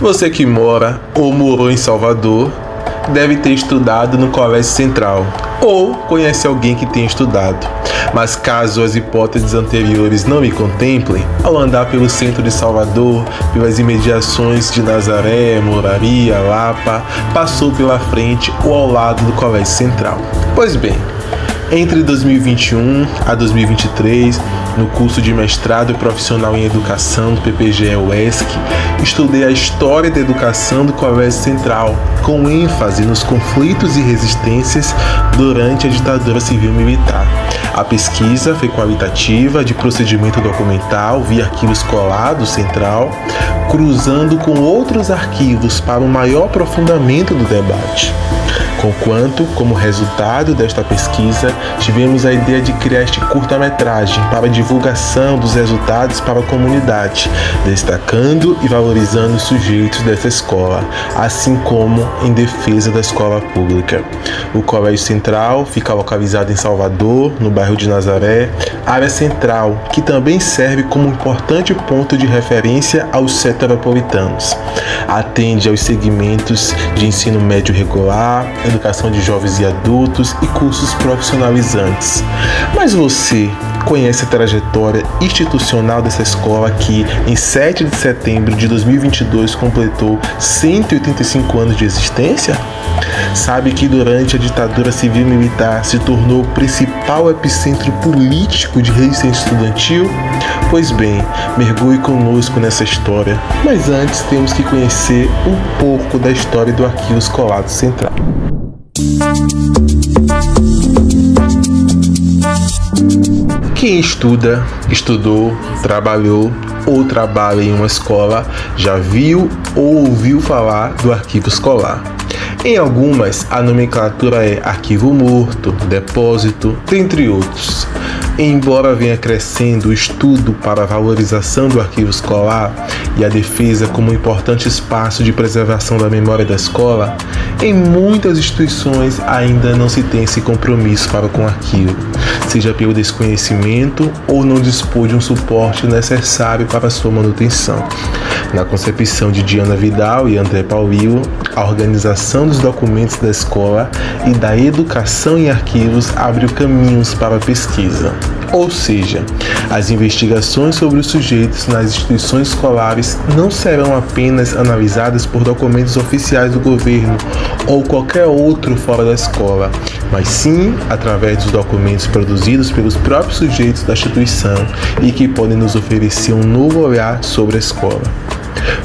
Você que mora ou morou em Salvador deve ter estudado no Colégio Central ou conhece alguém que tenha estudado. Mas caso as hipóteses anteriores não me contemplem, ao andar pelo centro de Salvador, pelas imediações de Nazaré, Moraria, Lapa, passou pela frente ou ao lado do Colégio Central. Pois bem, entre 2021 a 2023, no curso de mestrado profissional em educação do PPGE-UESC, estudei a história da educação do Colégio Central, com ênfase nos conflitos e resistências durante a ditadura civil-militar. A pesquisa foi qualitativa, de procedimento documental via arquivo escolar do Central, cruzando com outros arquivos para um maior aprofundamento do debate. Conquanto, como resultado desta pesquisa, tivemos a ideia de criar este curta-metragem para a divulgação dos resultados para a comunidade, destacando e valorizando os sujeitos dessa escola, assim como em defesa da escola pública. O Colégio Central fica localizado em Salvador, no bairro de Nazaré, área central, que também serve como importante ponto de referência aos seteropolitanos. Atende aos segmentos de ensino médio regular, educação de jovens e adultos e cursos profissionalizantes. Mas você conhece a trajetória institucional dessa escola que, em 7 de setembro de 2022, completou 185 anos de existência? Sabe que durante a ditadura civil-militar se tornou o principal epicentro político de resistência estudantil? Pois bem, mergulhe conosco nessa história, mas antes temos que conhecer um pouco da história do Arquivo Escolar do Central. Quem estuda, estudou, trabalhou ou trabalha em uma escola já viu ou ouviu falar do arquivo escolar. Em algumas, a nomenclatura é arquivo morto, depósito, dentre outros. Embora venha crescendo o estudo para a valorização do arquivo escolar e a defesa como um importante espaço de preservação da memória da escola, em muitas instituições ainda não se tem esse compromisso para com o arquivo, seja pelo desconhecimento ou não dispor de um suporte necessário para a sua manutenção. Na concepção de Diana Vidal e André Paulillo, a organização dos documentos da escola e da educação em arquivos abre caminhos para a pesquisa. Ou seja, as investigações sobre os sujeitos nas instituições escolares não serão apenas analisadas por documentos oficiais do governo ou qualquer outro fora da escola, mas sim através dos documentos produzidos pelos próprios sujeitos da instituição e que podem nos oferecer um novo olhar sobre a escola.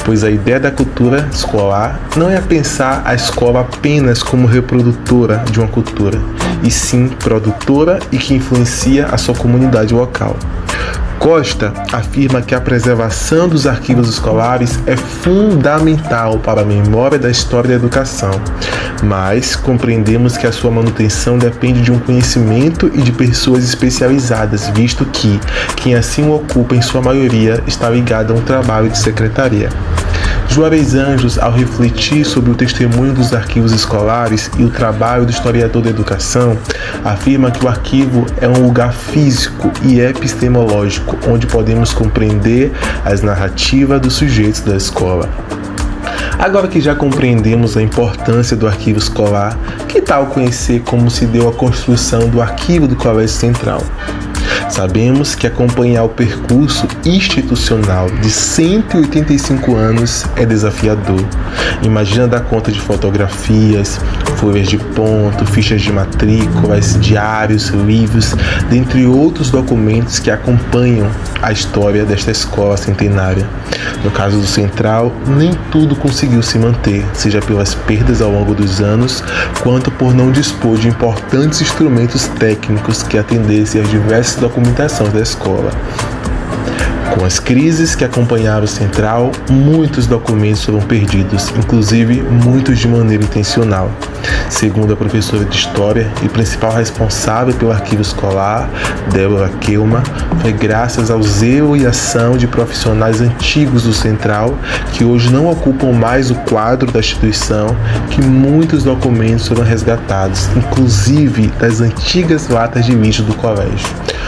Pois a ideia da cultura escolar não é pensar a escola apenas como reprodutora de uma cultura, e sim produtora e que influencia a sua comunidade local. Costa afirma que a preservação dos arquivos escolares é fundamental para a memória da história da educação, mas compreendemos que a sua manutenção depende de um conhecimento e de pessoas especializadas, visto que quem assim o ocupa, em sua maioria, está ligado a um trabalho de secretaria. Juarez Anjos, ao refletir sobre o testemunho dos arquivos escolares e o trabalho do historiador da educação, afirma que o arquivo é um lugar físico e epistemológico, onde podemos compreender as narrativas dos sujeitos da escola. Agora que já compreendemos a importância do arquivo escolar, que tal conhecer como se deu a construção do arquivo do Colégio Central? Sabemos que acompanhar o percurso institucional de 185 anos é desafiador. Imagina dar conta de fotografias, folhas de ponto, fichas de matrículas, diários, livros, dentre outros documentos que acompanham a história desta escola centenária. No caso do Central, nem tudo conseguiu se manter, seja pelas perdas ao longo dos anos, quanto por não dispor de importantes instrumentos técnicos que atendessem às diversas documentações da escola. Com as crises que acompanharam o Central, muitos documentos foram perdidos, inclusive muitos de maneira intencional. Segundo a professora de História e principal responsável pelo arquivo escolar, Débora Kelma, foi graças ao zelo e ação de profissionais antigos do Central, que hoje não ocupam mais o quadro da instituição, que muitos documentos foram resgatados, inclusive das antigas latas de lixo do colégio.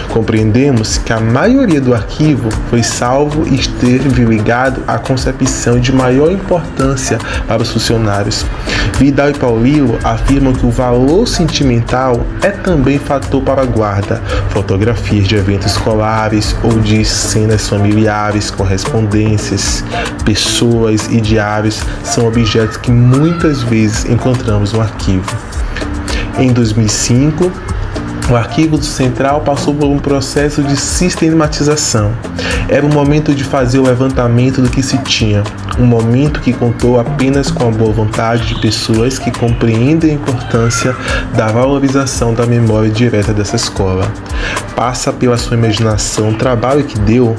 Compreendemos que a maioria do arquivo foi salvo e esteve ligado à concepção de maior importância para os funcionários. Vidal e Paulillo afirmam que o valor sentimental é também fator para a guarda. Fotografias de eventos escolares ou de cenas familiares, correspondências, pessoas e diários são objetos que muitas vezes encontramos no arquivo. Em 2005, o Arquivo Central passou por um processo de sistematização. Era um momento de fazer o levantamento do que se tinha, um momento que contou apenas com a boa vontade de pessoas que compreendem a importância da valorização da memória direta dessa escola. Passa pela sua imaginação o trabalho que deu.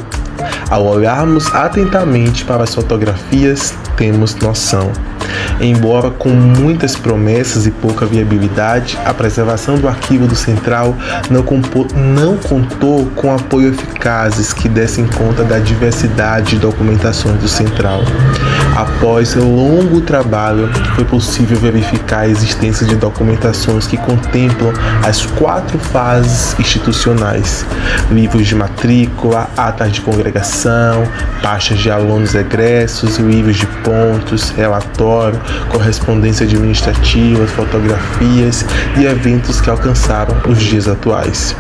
Ao olharmos atentamente para as fotografias, temos noção. Embora com muitas promessas e pouca viabilidade, a preservação do arquivo do Central não contou com apoio eficazes que dessem conta da diversidade de documentações do Central. Após longo trabalho, foi possível verificar a existência de documentações que contemplam as 4 fases institucionais: livros de matrícula, atas de congregação, pastas de alunos egressos, livros de pontos, relatório, correspondência administrativa, fotografias e eventos que alcançaram os dias atuais.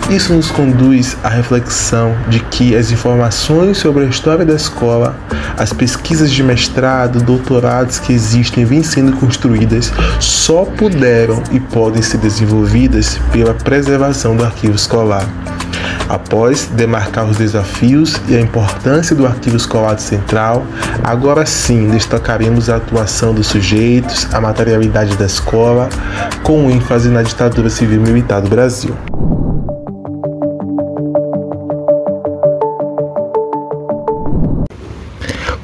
Isso nos conduz à reflexão de que as informações sobre a história da escola, as pesquisas de mestrado, doutorados que existem e vêm sendo construídas, só puderam e podem ser desenvolvidas pela preservação do arquivo escolar. Após demarcar os desafios e a importância do Arquivo Escolar Central, agora sim destacaremos a atuação dos sujeitos, a materialidade da escola, com ênfase na ditadura civil-militar do Brasil.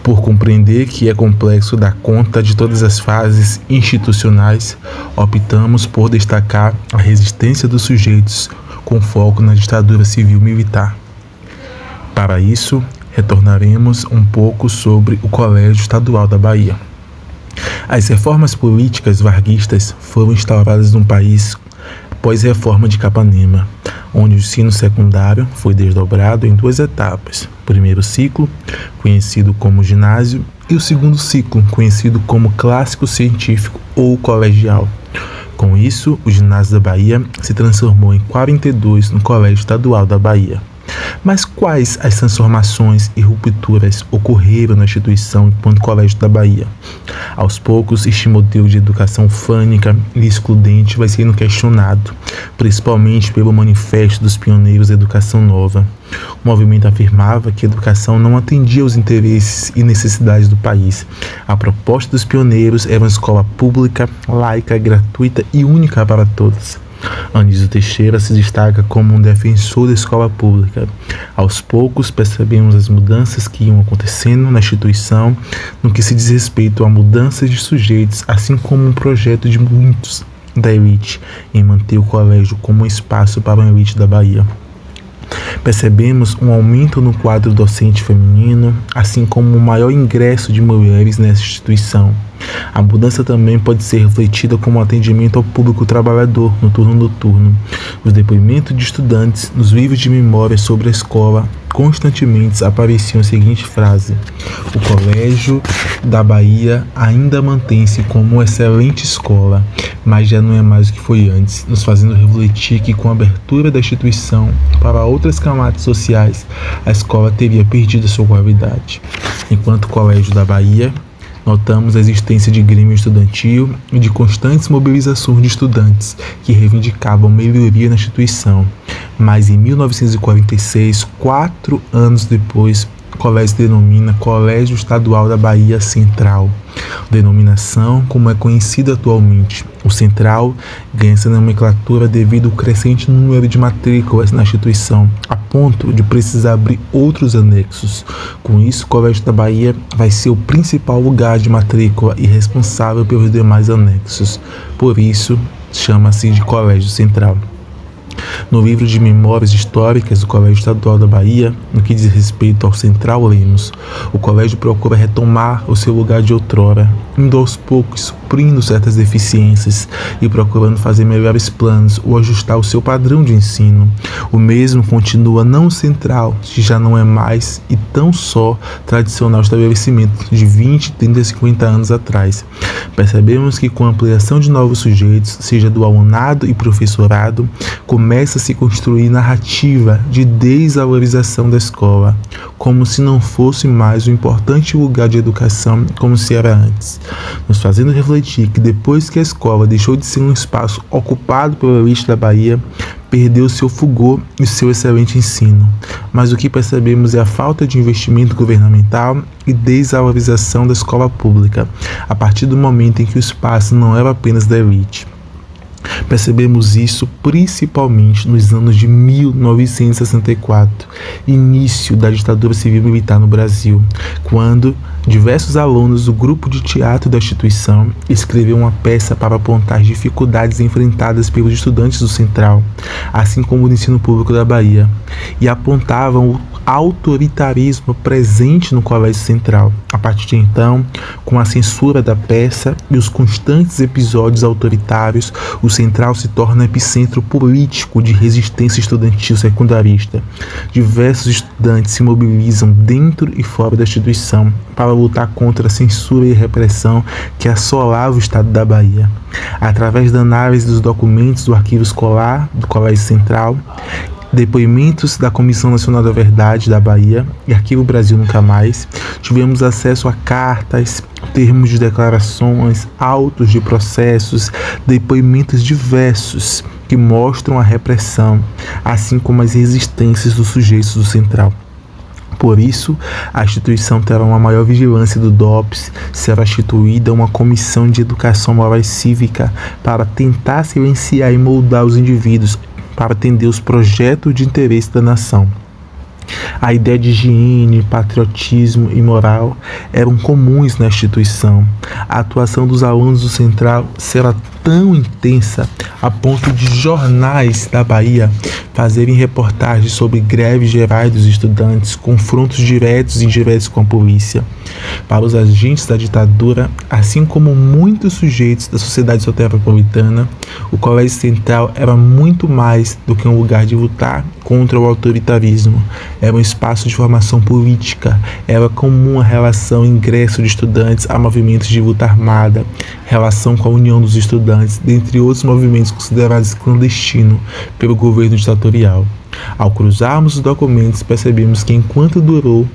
Por compreender que é complexo dar conta de todas as fases institucionais, optamos por destacar a resistência dos sujeitos com foco na ditadura civil-militar. Para isso, retornaremos um pouco sobre o Colégio Estadual da Bahia. As reformas políticas varguistas foram instauradas no país pós-reforma de Capanema, onde o ensino secundário foi desdobrado em 2 etapas: o primeiro ciclo, conhecido como ginásio, e o segundo ciclo, conhecido como clássico científico ou colegial. Com isso, o Ginásio da Bahia se transformou em 42 no Colégio Estadual da Bahia. Mas quais as transformações e rupturas ocorreram na instituição enquanto Colégio da Bahia? Aos poucos, este modelo de educação fânica e excludente vai sendo questionado, principalmente pelo Manifesto dos Pioneiros da Educação Nova. O movimento afirmava que a educação não atendia aos interesses e necessidades do país. A proposta dos pioneiros era uma escola pública, laica, gratuita e única para todos. Anísio Teixeira se destaca como um defensor da escola pública. Aos poucos, percebemos as mudanças que iam acontecendo na instituição no que se diz respeito a mudanças de sujeitos, assim como um projeto de muitos da elite em manter o colégio como um espaço para a elite da Bahia. Percebemos um aumento no quadro docente feminino, assim como um maior ingresso de mulheres nessa instituição. A mudança também pode ser refletida como atendimento ao público trabalhador no turno noturno. Os depoimentos de estudantes nos livros de memória sobre a escola constantemente apareciam a seguinte frase: o Colégio da Bahia ainda mantém-se como uma excelente escola, mas já não é mais o que foi antes, nos fazendo refletir que com a abertura da instituição para outras camadas sociais, a escola teria perdido a sua qualidade. Enquanto Colégio da Bahia, notamos a existência de grêmio estudantil e de constantes mobilizações de estudantes que reivindicavam melhoria na instituição. Mas em 1946, 4 anos depois, o colégio se denomina Colégio Estadual da Bahia Central, denominação como é conhecido atualmente. O Central ganha essa nomenclatura devido ao crescente número de matrículas na instituição, a ponto de precisar abrir outros anexos. Com isso, o Colégio da Bahia vai ser o principal lugar de matrícula e responsável pelos demais anexos. Por isso, chama-se de Colégio Central. No livro de Memórias Históricas do Colégio Estadual da Bahia, no que diz respeito ao Central, lemos: o colégio procura retomar o seu lugar de outrora, indo aos poucos suprindo certas deficiências e procurando fazer melhores planos ou ajustar o seu padrão de ensino. O mesmo continua não central, que já não é mais e tão só tradicional estabelecimento de 20, 30, 50 anos atrás. Percebemos que com a ampliação de novos sujeitos, seja do alunado e professorado, começa a se construir narrativa de desvalorização da escola, como se não fosse mais um importante lugar de educação como se era antes, nos fazendo refletir que depois que a escola deixou de ser um espaço ocupado pela elite da Bahia, perdeu seu fulgor e seu excelente ensino. Mas o que percebemos é a falta de investimento governamental e desvalorização da escola pública, a partir do momento em que o espaço não era apenas da elite. Percebemos isso principalmente nos anos de 1964, início da ditadura civil-militar no Brasil, quando diversos alunos do grupo de teatro da instituição escreveram uma peça para apontar as dificuldades enfrentadas pelos estudantes do Central, assim como do ensino público da Bahia, e apontavam o autoritarismo presente no Colégio Central. A partir de então, com a censura da peça e os constantes episódios autoritários, o Central se torna epicentro político de resistência estudantil secundarista. Diversos estudantes se mobilizam dentro e fora da instituição para lutar contra a censura e repressão que assolava o estado da Bahia. Através da análise dos documentos do arquivo escolar do Colégio Central, depoimentos da Comissão Nacional da Verdade da Bahia e Arquivo Brasil Nunca Mais, tivemos acesso a cartas, termos de declarações, autos de processos, depoimentos diversos que mostram a repressão, assim como as resistências dos sujeitos do Central. Por isso, a instituição terá uma maior vigilância do DOPS, será instituída uma comissão de educação moral e cívica para tentar silenciar e moldar os indivíduos para atender os projetos de interesse da nação. A ideia de higiene, patriotismo e moral eram comuns na instituição. A atuação dos alunos do Central será tão intensa a ponto de jornais da Bahia fazerem reportagens sobre greves gerais dos estudantes, confrontos diretos e indiretos com a polícia. Para os agentes da ditadura, assim como muitos sujeitos da sociedade soteropolitana, o Colégio Central era muito mais do que um lugar de lutar contra o autoritarismo. Era um espaço de formação política, era comum a relação ingresso de estudantes a movimentos de luta armada, relação com a união dos estudantes, dentre outros movimentos considerados clandestinos pelo governo ditatorial. Ao cruzarmos os documentos, percebemos que enquanto durou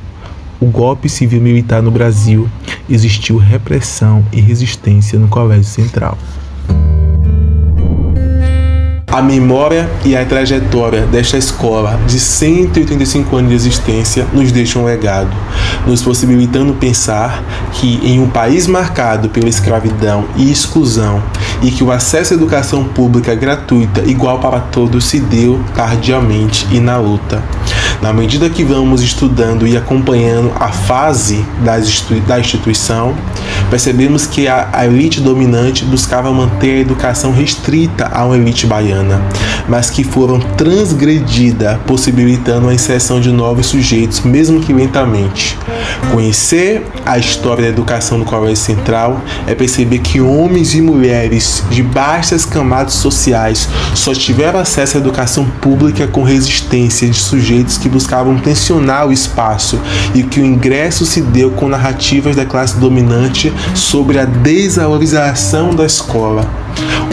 o golpe civil-militar no Brasil, existiu repressão e resistência no Colégio Central. A memória e a trajetória desta escola de 185 anos de existência nos deixam um legado, nos possibilitando pensar que em um país marcado pela escravidão e exclusão e que o acesso à educação pública gratuita igual para todos se deu tardiamente e na luta. Na medida que vamos estudando e acompanhando a fase da instituição, percebemos que a elite dominante buscava manter a educação restrita a uma elite baiana, mas que foram transgredidas, possibilitando a inserção de novos sujeitos, mesmo que lentamente. Conhecer a história da educação no Colégio Central é perceber que homens e mulheres de baixas camadas sociais só tiveram acesso à educação pública com resistência de sujeitos que buscavam tensionar o espaço e que o ingresso se deu com narrativas da classe dominante sobre a desvalorização da escola.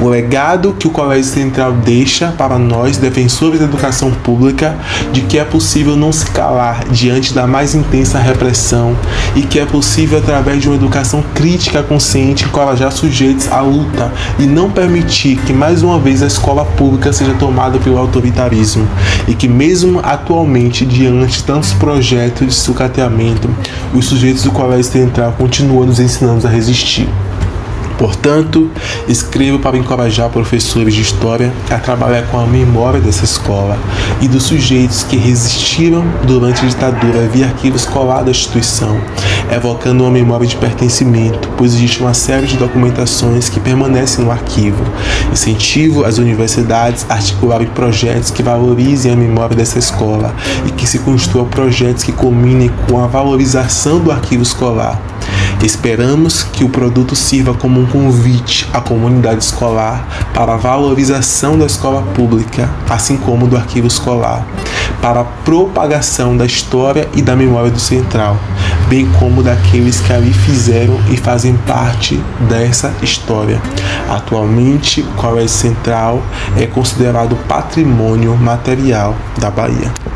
O legado que o Colégio Central deixa para nós, defensores da educação pública, de que é possível não se calar diante da mais intensa repressão e que é possível, através de uma educação crítica consciente, encorajar sujeitos à luta e não permitir que mais uma vez a escola pública seja tomada pelo autoritarismo e que mesmo atualmente, diante de tantos projetos de sucateamento, os sujeitos do Colégio Central continuam nos ensinando a resistir. Portanto, escrevo para encorajar professores de história a trabalhar com a memória dessa escola e dos sujeitos que resistiram durante a ditadura via arquivo escolar da instituição, evocando uma memória de pertencimento, pois existe uma série de documentações que permanecem no arquivo. Incentivo as universidades a articularem projetos que valorizem a memória dessa escola e que se construam projetos que culminem com a valorização do arquivo escolar. Esperamos que o produto sirva como um convite à comunidade escolar para a valorização da escola pública, assim como do arquivo escolar, para a propagação da história e da memória do Central, bem como daqueles que ali fizeram e fazem parte dessa história. Atualmente, o Colégio Central é considerado patrimônio material da Bahia.